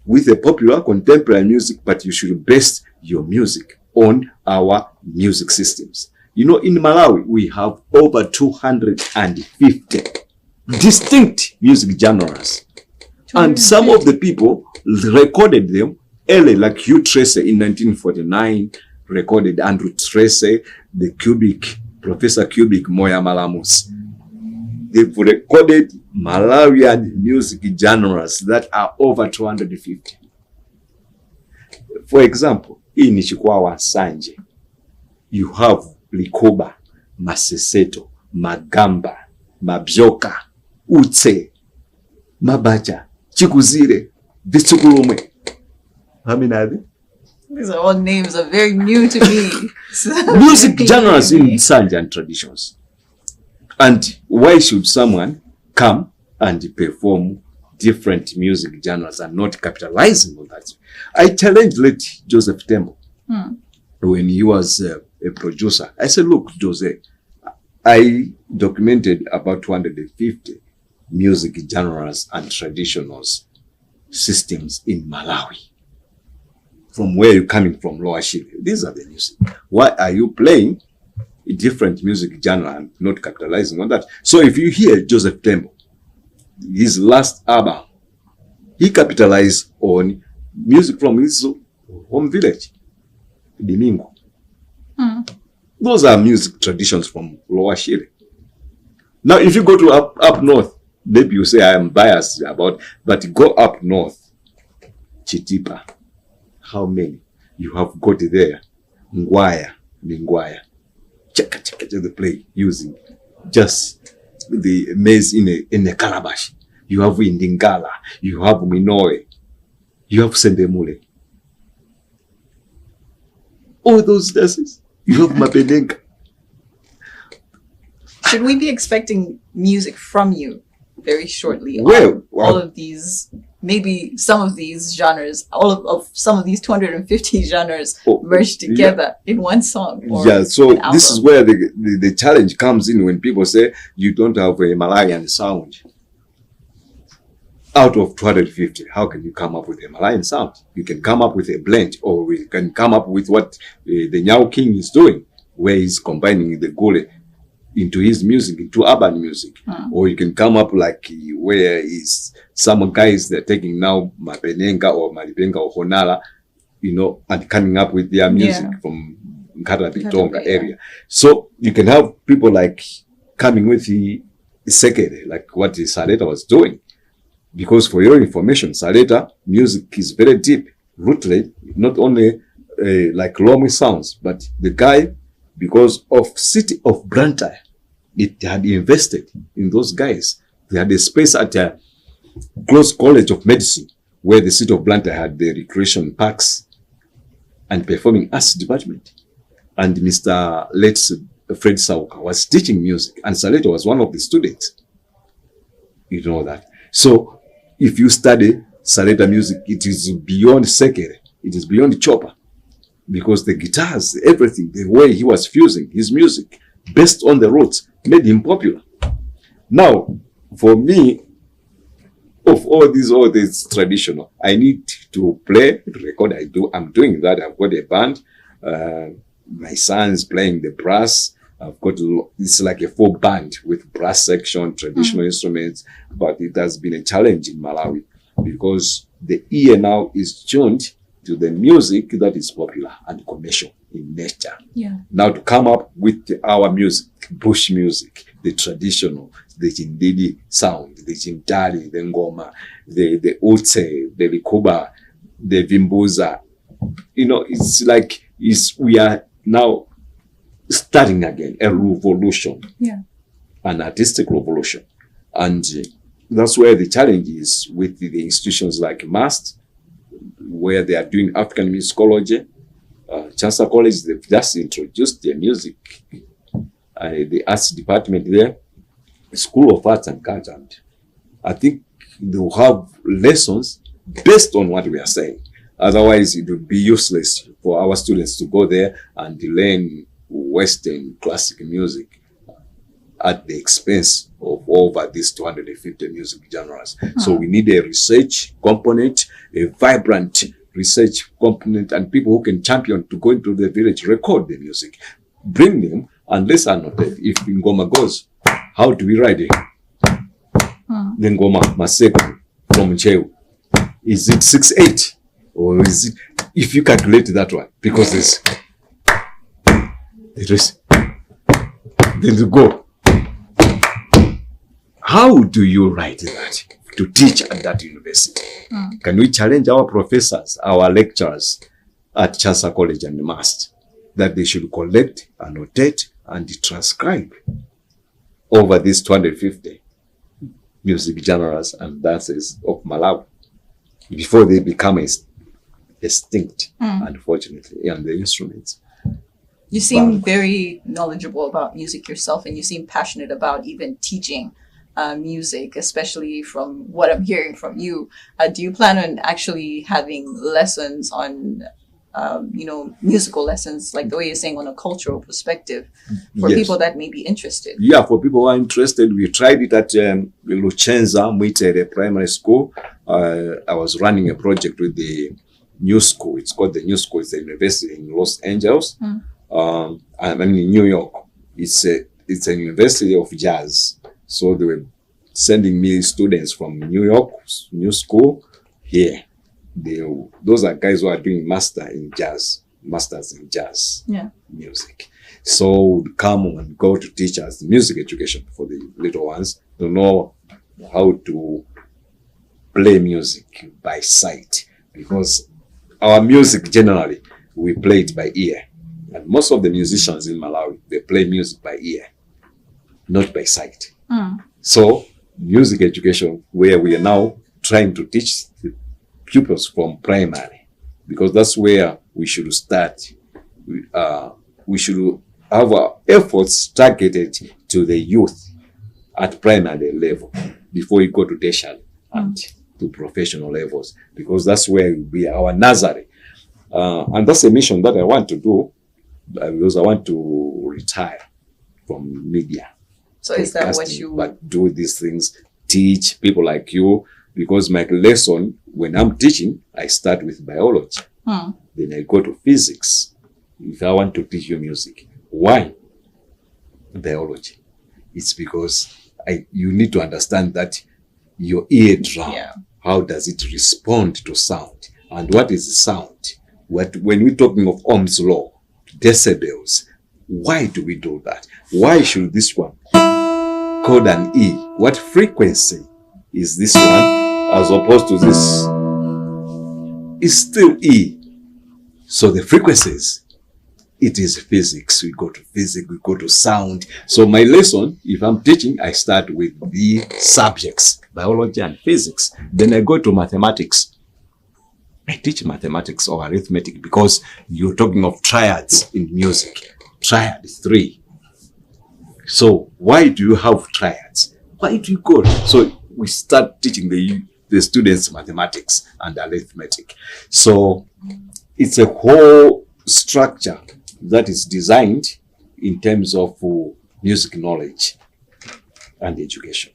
with a popular contemporary music, but you should base your music on our music systems. You know, in Malawi, we have over 250 distinct music genres. And some of the people recorded them early, like Hugh Tracy in 1949, recorded Andrew Tracy, the Cubic, Professor Cubic Moya Malamus. They've recorded Malawian music genres that are over 250. For example, in Chikwawa Sanje, you have Likoba, Maseseto, Magamba, Mabyoka, Utse, Mabacha, Chikuzire, Bitsukulume. How many are there? These are all names are very new to me. Music genres in Sanje and traditions. And why should someone come and perform different music genres and not capitalizing on that? I challenged late Joseph Tembo when he was a producer. I said, look, Jose, I documented about 250 music genres and traditional systems in Malawi. From where you're coming from, Lower Shire. These are the music. Why are you playing a different music genre and not capitalizing on that? So if you hear Joseph Tembo, his last album, he capitalized on music from his home village, Dimingo. Those are music traditions from Lower Shire. Now, if you go to up north, maybe you say I am biased about, but go up north, Chitipa. How many you have got there? Ngwaya, Ningwaya. Chaka the play using just the maize in a calabash. You have Indingala, you have Minoe, you have Sendemule. All those dances. You have Mapenenga. Should we be expecting music from you very shortly? Well, all of these, maybe some of these genres, all of some of these 250 genres merged together in one song. Yeah, so this is where the challenge comes in when people say you don't have a Malayan sound. Out of 250, how can you come up with a Malayan sound? You can come up with a blend, or we can come up with what the Nyao King is doing, where he's combining the Gule into his music, into urban music. Or you can come up like where is some guys they're taking now Mapenenga or Malipenga or Honala, you know, and coming up with their music from Nkata Bitonga area. So you can have people like coming with the Sekere, like what Saleta was doing. Because for your information, Saleta music is very deep, rooted, not only like Lomi sounds, but the guy, because of city of Blantyre, it had invested in those guys. They had a space at a close college of medicine where the city of Blantyre had the recreation parks and performing arts department. And Mr. Let's Fred Sauka was teaching music, and Saleta was one of the students. You know that. So if you study Saleta music, it is beyond Sekere. It is beyond Chopper. Because the guitars, everything, the way he was fusing his music based on the roots made him popular. Now, for me, of all these traditional, I need to play, record. I'm doing that. I've got a band. My son's playing the brass. I've got, it's like a folk band with brass section, traditional instruments, but it has been a challenge in Malawi because the ear now is tuned to the music that is popular and commercial in nature. Now to come up with our music, bush music, the traditional, the Chindidi sound, the Chintali, the Ngoma, the Utse, the Likuba, the Vimbuza, you know, it's like we are now starting again a revolution, an artistic revolution, and that's where the challenge is with the institutions like MAST, where they are doing African musicology. Chancellor College, they've just introduced their music, the arts department there, School of Arts and Culture, and I think they'll have lessons based on what we are saying. Otherwise, it would be useless for our students to go there and learn Western classic music at the expense of over these 250 music genres. So we need a research component, a vibrant research component, and people who can champion to go into the village, record the music, bring them, and let's annotate. If Ngoma goes, how do we write it? The Ngoma Maseko from Cheu. Is it 6/8? Or is it, if you calculate that one, because there is, then you go. How do you write that to teach at that university? Can we challenge our professors, our lecturers at Chancellor College and Mast, that they should collect, annotate, and transcribe over these 250 music genres and dances of Malawi before they become extinct, unfortunately, and the instruments. You seem very knowledgeable about music yourself, and you seem passionate about even teaching music, especially from what I'm hearing from you. Do you plan on actually having lessons on, musical lessons, like the way you're saying, on a cultural perspective for people that may be interested? Yeah, for people who are interested, we tried it at Luchenza Muitere Primary School. I was running a project with the New School. It's called the New School. It's a university in Los Angeles. I mean, in New York. It's a university of jazz. So they were sending me students from New York, New School, here. Those are guys who are doing masters in jazz music. So would come and go to teach us music education for the little ones to know how to play music by sight, because our music generally we play it by ear, and most of the musicians in Malawi, they play music by ear, not by sight. So music education, where we are now trying to teach the pupils from primary, because that's where we should start. We should have our efforts targeted to the youth at primary level before we go to tertiary and to professional levels, because that's where will be our nursery. And that's a mission that I want to do, because I want to retire from media. So is that what you... But do these things, teach people like you, because my lesson, when I'm teaching, I start with biology. Then I go to physics. If I want to teach you music. Why biology? It's because you need to understand that your eardrum, how does it respond to sound? And what is sound? When we're talking of Ohm's law, decibels, why do we do that? Why should this one called an E? What frequency is this one as opposed to this? It's still E. So the frequencies, it is physics. We go to physics, we go to sound. So my lesson, if I'm teaching, I start with the subjects, biology and physics. Then I go to mathematics. I teach mathematics or arithmetic, because you're talking of triads in music. Triad 3. So why do you have triads? Why do you go? So we start teaching the students mathematics and arithmetic. So it's a whole structure that is designed in terms of music knowledge and education.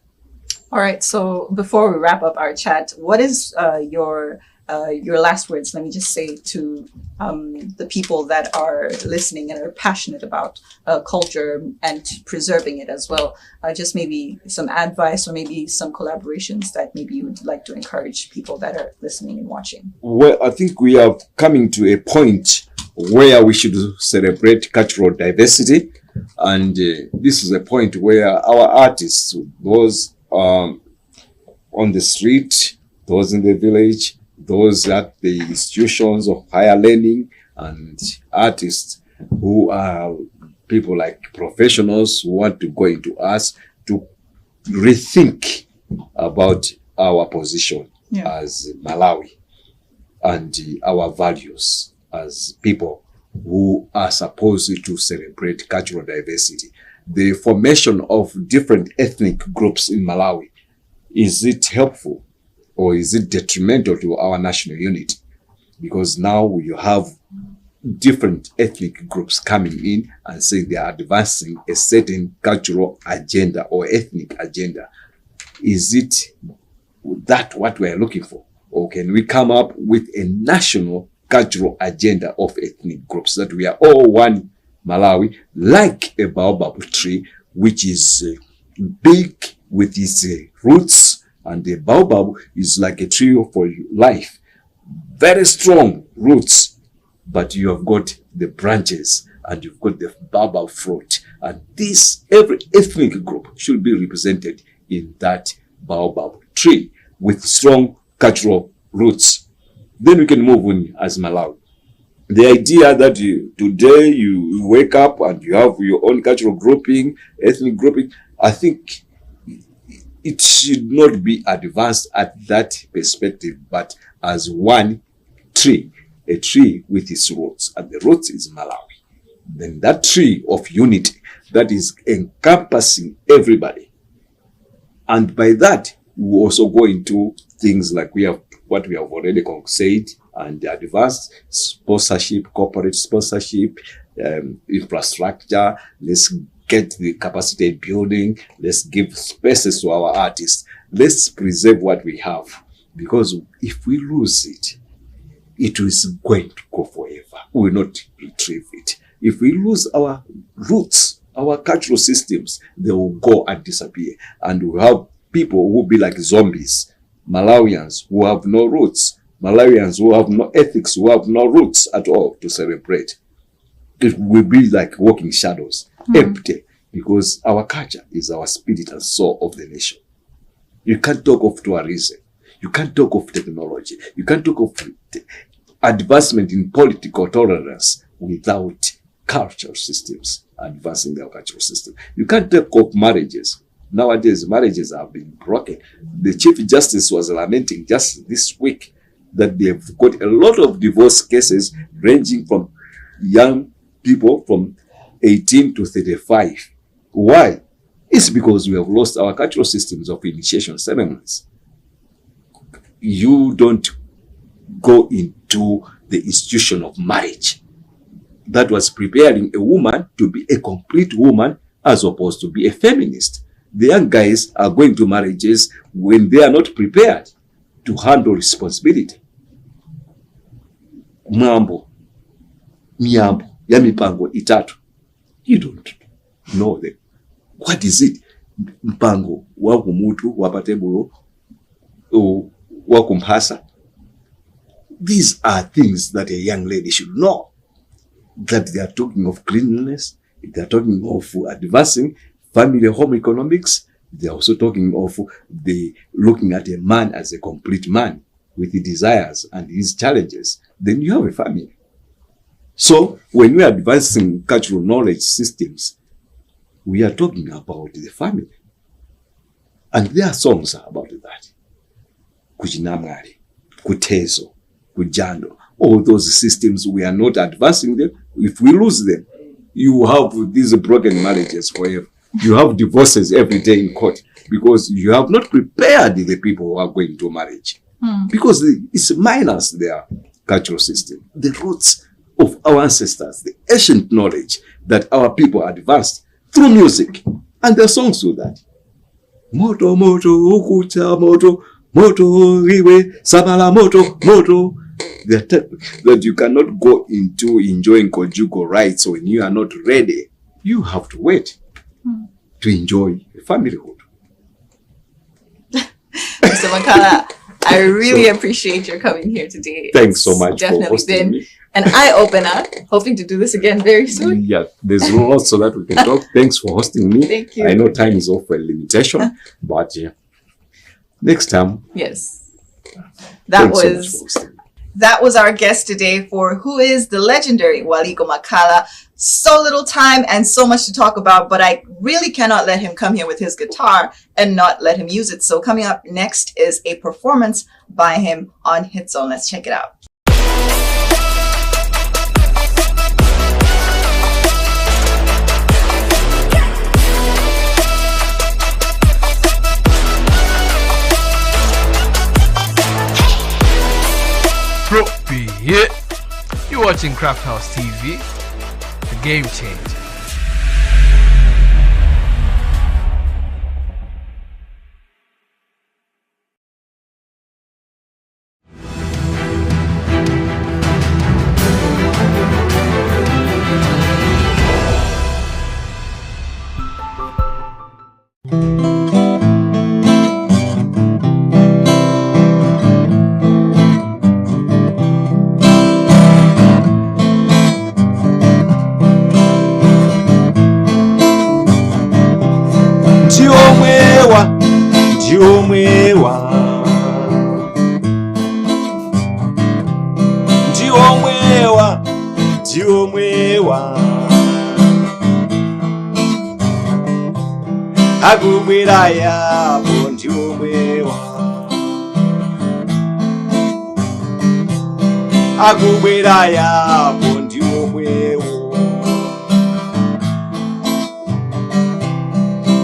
All right. So before we wrap up our chat, what is your last words? Let me just say to the people that are listening and are passionate about culture and preserving it as well. Just maybe some advice or maybe some collaborations that maybe you would like to encourage people that are listening and watching. Well, I think we are coming to a point where we should celebrate cultural diversity. And this is a point where our artists, those on the street, those in the village, those at the institutions of higher learning, and artists who are people like professionals who want to go into arts, to rethink about our position as Malawi and our values as people who are supposed to celebrate cultural diversity. The formation of different ethnic groups in Malawi is it helpful or is it detrimental to our national unity? Because now you have different ethnic groups coming in and saying they are advancing a certain cultural agenda or ethnic agenda. Is it that what we are looking for? Or can we come up with a national cultural agenda of ethnic groups that we are all one Malawi, like a baobab tree, which is big with its roots, and the baobab is like a tree for life. Very strong roots, but you have got the branches and you've got the baobab fruit. And this, every ethnic group should be represented in that baobab tree with strong cultural roots. Then we can move on as Malawi. The idea that today you wake up and you have your own cultural grouping, ethnic grouping, I think it should not be advanced at that perspective, but as one tree, a tree with its roots, and the roots is Malawi. Then that tree of unity that is encompassing everybody. And by that, we also go into things like what we have already said, and the advanced sponsorship, corporate sponsorship, infrastructure. Let's get the capacity building. Let's give spaces to our artists. Let's preserve what we have, because if we lose it, it is going to go forever. We will not retrieve it. If we lose our roots, our cultural systems, they will go and disappear. And we have people who will be like zombies. Malawians who have no roots. Malawians who have no ethics, who have no roots at all to celebrate. It will be like walking shadows, empty, because our culture is our spirit and soul of the nation. You can't talk of tourism. You can't talk of technology. You can't talk of advancement in political tolerance without cultural systems advancing their cultural system. You can't talk of marriages. Nowadays, marriages have been broken. The Chief Justice was lamenting just this week that they've got a lot of divorce cases ranging from young people from 18 to 35. Why? It's because we have lost our cultural systems of initiation ceremonies. You don't go into the institution of marriage that was preparing a woman to be a complete woman as opposed to be a feminist. The young guys are going to marriages when they are not prepared to handle responsibility. Miambo ya mipango itatu. You don't know them. What is it? Mpango wa kumutu wapatebulo wa kumphasa. These are things that a young lady should know. That they are talking of cleanliness, they are talking of advancing family home economics. They are also talking of looking at a man as a complete man with his desires and his challenges. Then you have a family. So when we are advancing cultural knowledge systems, we are talking about the family. And there are songs about that. Kujinamari, Kutezo, Kujando. All those systems, we are not advancing them. If we lose them, you have these broken marriages forever. You have divorces every day in court because you have not prepared the people who are going to marriage. Because it's minus their cultural system. The roots of our ancestors, the ancient knowledge that our people advanced through music. And their songs do that. Moto, moto, ukucha, moto, moto, riwe, sabala, moto, moto. That you cannot go into enjoying conjugal rights when you are not ready. You have to wait to enjoy familyhood. Mr. Makhala, I really appreciate your coming here today. Thanks so much for definitely hosting been me. an eye-opener. Hoping to do this again very soon. Yeah, there's lots so that we can talk. Thanks for hosting me. Thank you. I know time is of a limitation, but yeah. Next time. Yes. That was our guest today for Who is the Legendary Waliko Makhala. So little time and so much to talk about, but I really cannot let him come here with his guitar and not let him use it. So coming up next is a performance by him on Hit Zone. Let's check it out. Yeah, you're watching Crafthouse TV, the game changer. Agubira yabo ndiomwewa Agubira yabo ndiomwewo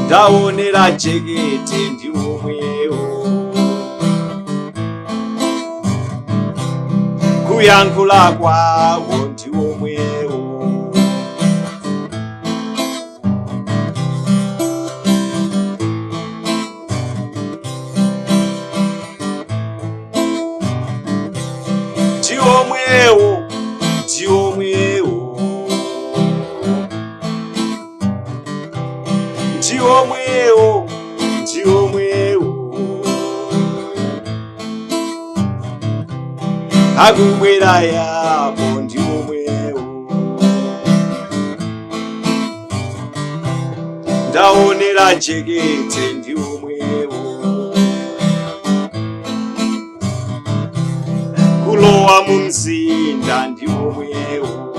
Ndaonera jekete ndiomwewo Kuyankula kwawo ndiomwewo Agubira yabo ndiomwewo Ndaonera jekete ndiomwewo Kulowa mumzinda ndiomwewo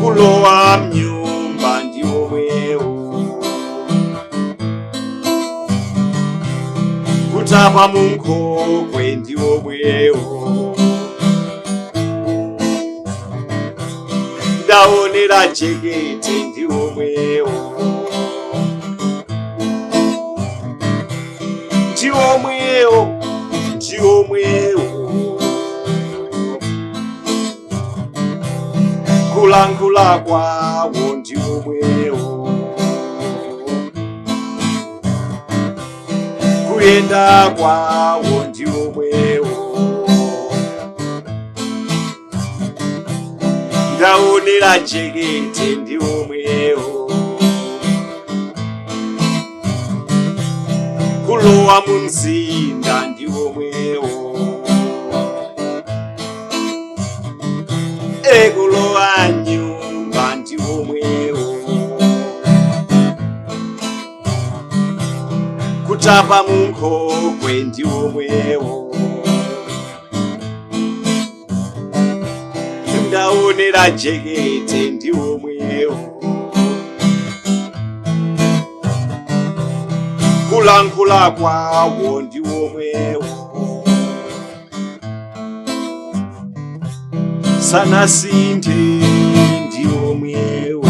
Kulowa mnyumba ndiomwewo Kutapa munkokwe ndiomwewo Ndaonera jekete ndiomwewo Ndiomwewo Kulangula kwawo ndiomwewo Kuyenda kwawo ndiomwewo Ndaonera jekete ndiomwewo Kulowa mumzinda ndiomwewo Kulowa nyumba ndiomwewo Kutapa munkokwe ndiomwewo Ndaonera jekete ndiomwewo Kulangula kwawo ndiomwewo Sana sinte ndiomwewo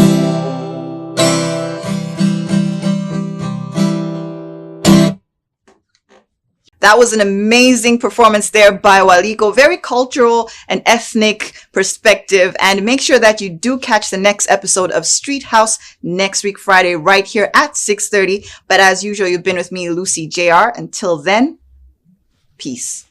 That was an amazing performance there by Waliko. Very cultural and ethnic perspective. And make sure that you do catch the next episode of Streethouse next week, Friday, right here at 6:30. But as usual, you've been with me, Lucy JR. Until then, peace.